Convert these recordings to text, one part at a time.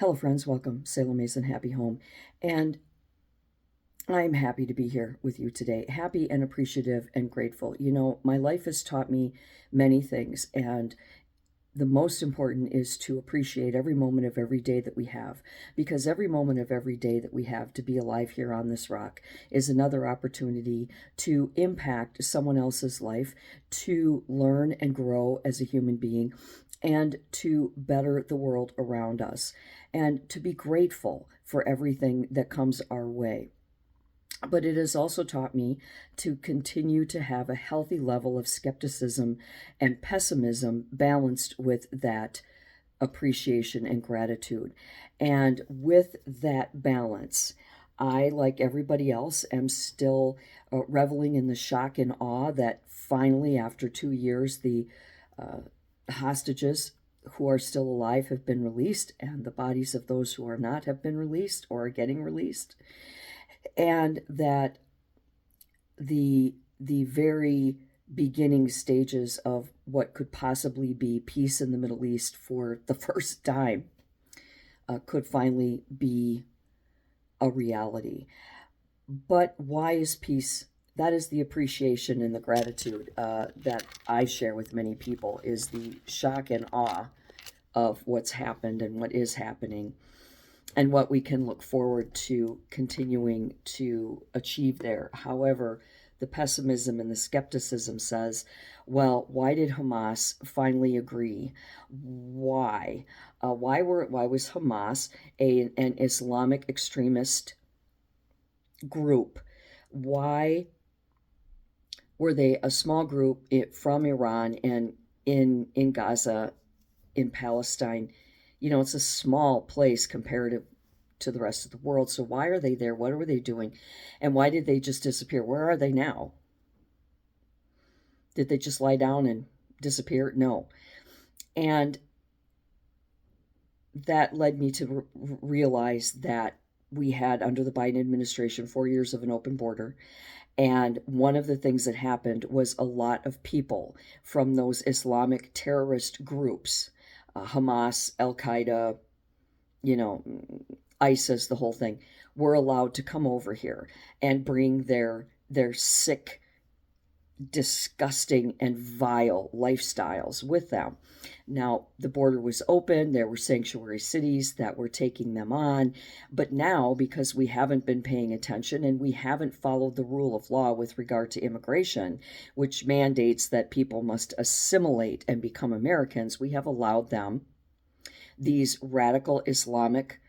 Hello, friends. Welcome, Salem Mason Happy Home. And I'm happy to be here with you today. Happy and appreciative and grateful. You know, my life has taught me many things, and the most important is to appreciate every moment of every day that we have, because every moment of every day that we have to be alive here on this rock is another opportunity to impact someone else's life, to learn and grow as a human being, and to better the world around us, and to be grateful for everything that comes our way. But it has also taught me to continue to have a healthy level of skepticism and pessimism balanced with that appreciation and gratitude. And with that balance, I, like everybody else, am still reveling in the shock and awe that finally, after 2 years, the hostages who are still alive have been released, and the bodies of those who are not have been released or are getting released, and that the very beginning stages of what could possibly be peace in the Middle East for the first time could finally be a reality. But why is peace? That is the appreciation and the gratitude that I share with many people, is the shock and awe of what's happened and what is happening, and what we can look forward to continuing to achieve there. However, the pessimism and the skepticism says, well, why did Hamas finally agree? Why was Hamas an Islamic extremist group? Why were they a small group from Iran and in Gaza, in Palestine? You know, it's a small place comparative to the rest of the world. So why are they there? What were they doing? And why did they just disappear? Where are they now? Did they just lie down and disappear? No. And that led me to realize that we had, under the Biden administration, 4 years of an open border. And one of the things that happened was a lot of people from those Islamic terrorist groups, Hamas, Al Qaeda, you know, ISIS, the whole thing, were allowed to come over here and bring their sick, disgusting, and vile lifestyles with them. Now, the border was open. There were sanctuary cities that were taking them on. But now, because we haven't been paying attention and we haven't followed the rule of law with regard to immigration, which mandates that people must assimilate and become Americans, we have allowed them, these radical Islamic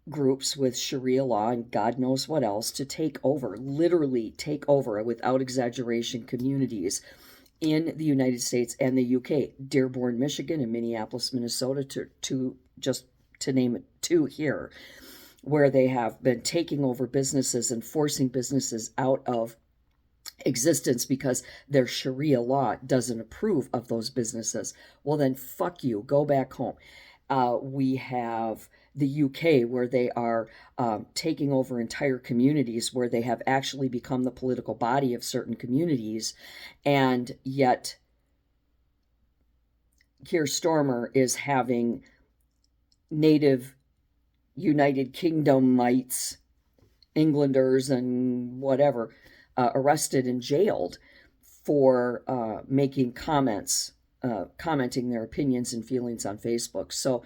groups with Sharia law and God knows what else, to take over, literally take over, without exaggeration, communities in the United States and the UK, Dearborn, Michigan, and Minneapolis, Minnesota, just to name it two here, where they have been taking over businesses and forcing businesses out of existence because their Sharia law doesn't approve of those businesses. Well, then fuck you, go back home. We have the UK, where they are taking over entire communities, where they have actually become the political body of certain communities, and yet Keir Starmer is having native United Kingdomites, Englanders, and whatever arrested and jailed for making comments, commenting their opinions and feelings on Facebook. So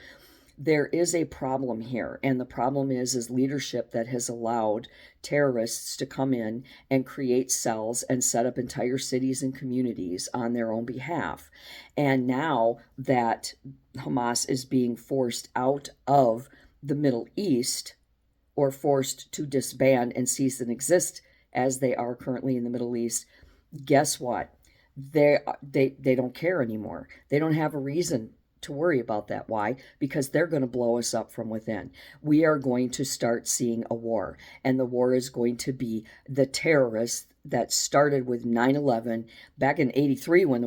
there is a problem here, and the problem is leadership that has allowed terrorists to come in and create cells and set up entire cities and communities on their own behalf. And now that Hamas is being forced out of the Middle East, or forced to disband and cease and exist as they are currently in the Middle East, guess what? They don't care anymore. They don't have a reason to worry about that. Why? Because they're going to blow us up from within. We are going to start seeing a war, and the war is going to be the terrorists that started with 9/11 back in '83, when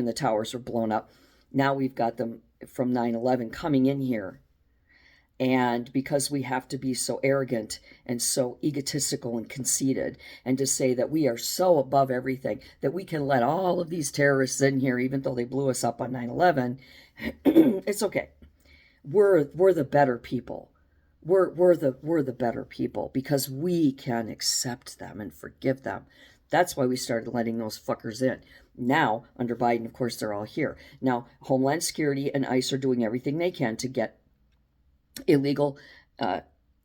the towers were blown up. Now we've got them from 9/11 coming in here. And because we have to be so arrogant and so egotistical and conceited, and to say that we are so above everything, that we can let all of these terrorists in here, even though they blew us up on 9/11, it's okay. We're the better people. We're the better people because we can accept them and forgive them. That's why we started letting those fuckers in. Now, under Biden, of course, they're all here. Now, Homeland Security and ICE are doing everything they can to get illegal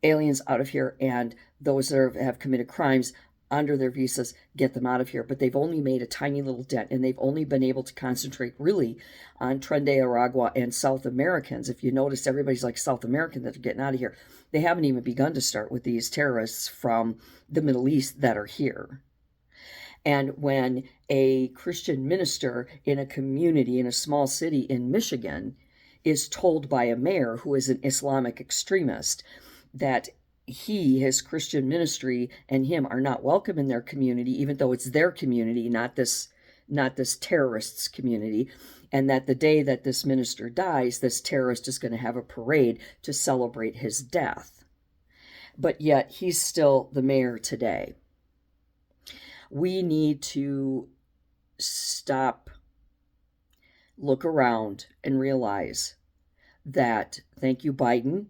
aliens out of here, and those that have committed crimes under their visas, get them out of here. But they've only made a tiny little dent, and they've only been able to concentrate really on Tren de Aragua and South Americans. If you notice, everybody's like South American that are getting out of here. They haven't even begun to start with these terrorists from the Middle East that are here. And when a Christian minister in a community in a small city in Michigan is told by a mayor who is an Islamic extremist that his Christian ministry and him are not welcome in their community, even though it's their community, not this terrorist's community, and that the day that this minister dies, this terrorist is going to have a parade to celebrate his death. But yet he's still the mayor today. We need to stop, look around, and realize that, thank you, Biden,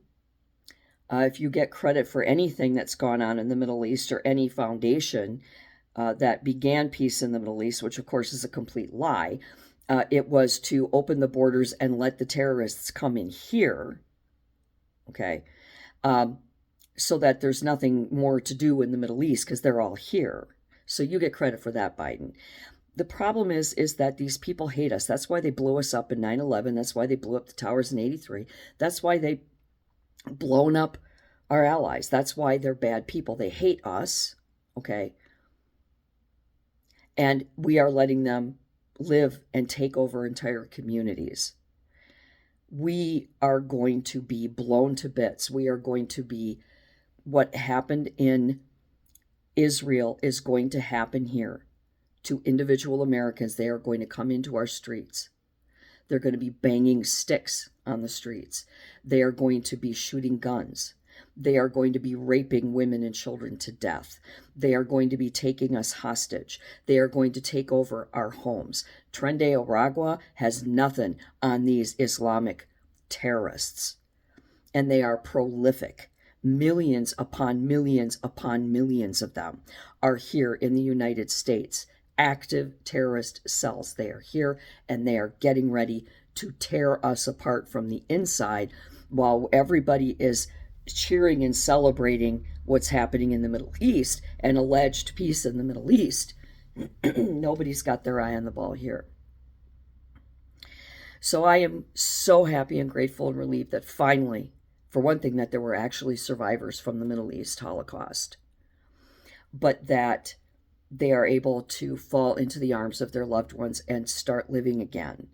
if you get credit for anything that's gone on in the Middle East or any foundation that began peace in the Middle East, which of course is a complete lie, it was to open the borders and let the terrorists come in here, okay, so that there's nothing more to do in the Middle East because they're all here. So you get credit for that, Biden. The problem is that these people hate us. That's why they blew us up in 9/11. That's why they blew up the towers in 83. That's why they blown up our allies. That's why they're bad people. They hate us, okay? And we are letting them live and take over entire communities. We are going to be blown to bits. We are going to be, what happened in Israel is going to happen here to individual Americans. They are going to come into our streets. They're going to be banging sticks on the streets. They are going to be shooting guns. They are going to be raping women and children to death. They are going to be taking us hostage. They are going to take over our homes. Tren de Aragua has nothing on these Islamic terrorists, and they are prolific. Millions upon millions upon millions of them are here in the United States. Active terrorist cells. They are here and they are getting ready to tear us apart from the inside while everybody is cheering and celebrating what's happening in the Middle East and alleged peace in the Middle East. Nobody's got their eye on the ball here. So I am so happy and grateful and relieved that finally, for one thing, that there were actually survivors from the Middle East Holocaust, but that they are able to fall into the arms of their loved ones and start living again,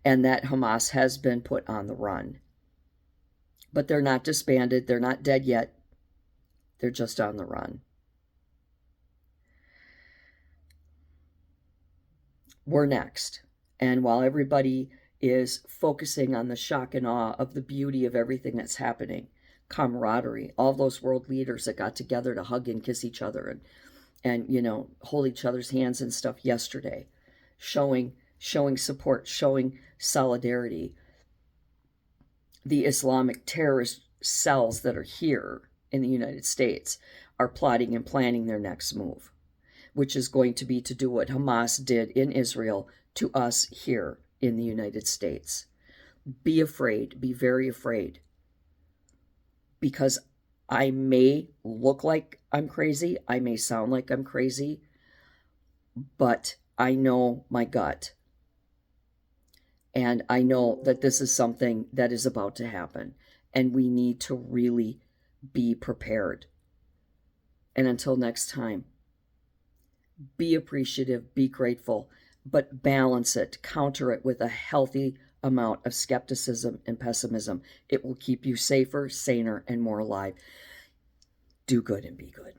and that Hamas has been put on the run. But they're not disbanded. They're not dead yet. They're just on the run. We're next. And while everybody is focusing on the shock and awe of the beauty of everything that's happening, camaraderie, all those world leaders that got together to hug and kiss each other and you know, hold each other's hands and stuff yesterday, showing support, showing solidarity. The Islamic terrorist cells that are here in the United States are plotting and planning their next move, which is going to be to do what Hamas did in Israel to us here in the United States. Be afraid, be very afraid, because I may look like I'm crazy, I may sound like I'm crazy, but I know my gut. And I know that this is something that is about to happen, and we need to really be prepared. And until next time, be appreciative, be grateful, but balance it, counter it with a healthy amount of skepticism and pessimism. It will keep you safer, saner, and more alive. Do good and be good.